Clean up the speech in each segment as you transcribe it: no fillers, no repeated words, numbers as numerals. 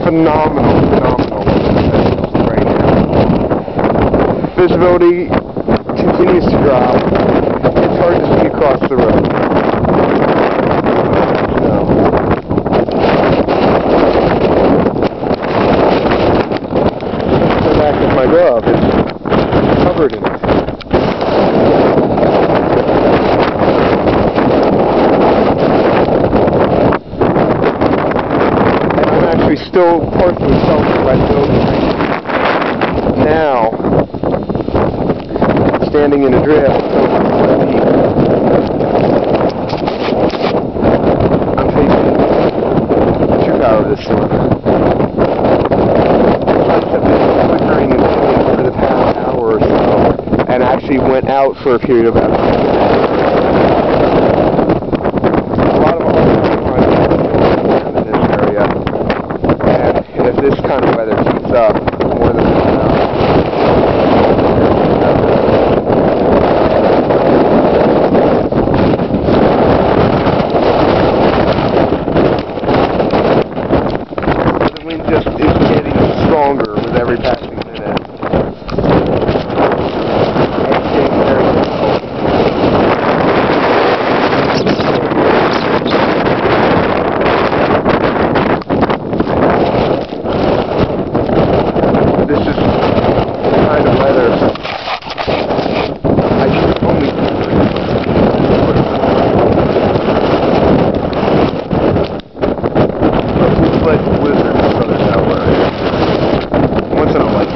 phenomenal right now. Visibility continues to drop. It's hard to see across the road. The back of my glove is covered in it. Still partially sheltered by the building. Now, standing in a drift, I'm facing the true power of this storm. Lights have been flickering and dimming for the past hour or so, and actually went out for a period of about this kind of weather keeps up more than the wind just is getting stronger with every passing minute. It's getting very difficult. This is the kind of weather I should only but blizzards and others out where once in a while.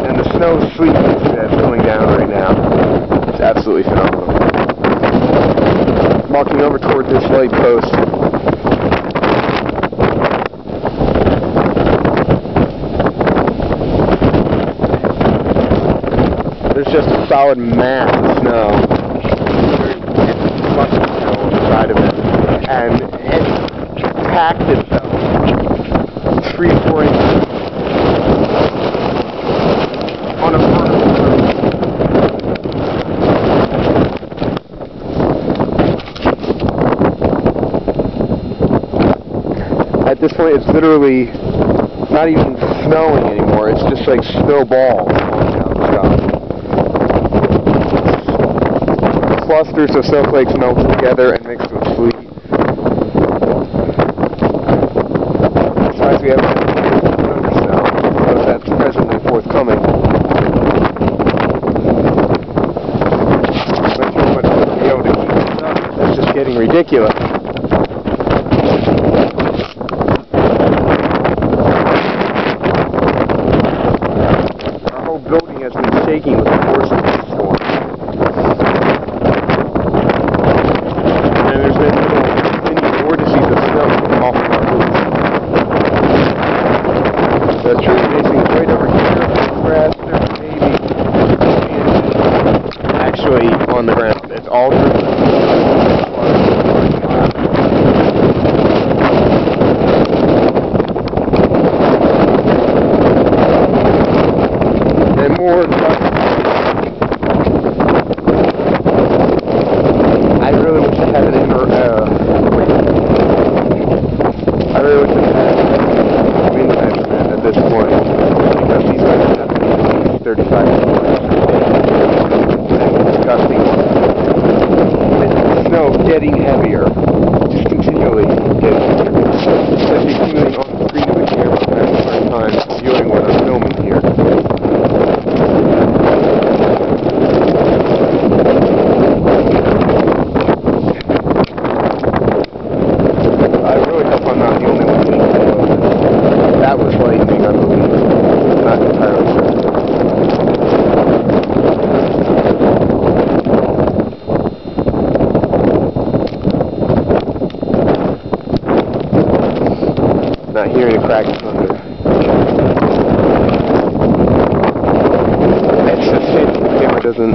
And the snow sleet that's coming down right now is absolutely phenomenal. Walking over toward this light post. There's just a solid mass of snow. It's much snow on the side of it. And it's packed itself 3-4 inches on a vertical road. At this point, it's literally not even snowing anymore. It's just like snowballs falling out of the sky. Clusters of snowflakes melted together and mixed with sleet. Besides, we have thundersnow, so that's presently forthcoming. But too much to be able to keep this up. That's just getting ridiculous. Building has been shaking with the force of the storm. And there's been many vortices of snow off of our roofs. The tree facing right over here, grass, there's maybe 3 inches actually on the ground. It's all more I really wish I had an I really wish I had wind measurement at this point, because these guys have to be 35 kilometers and disgusting. And the snow getting heavier, just continually getting heavier. Especially accumulating on the screen of the camera at the same time viewing what I'm filming here. That was lightning, I believe. Not entirely certain. Not hearing a crack of thunder. It's just the camera doesn't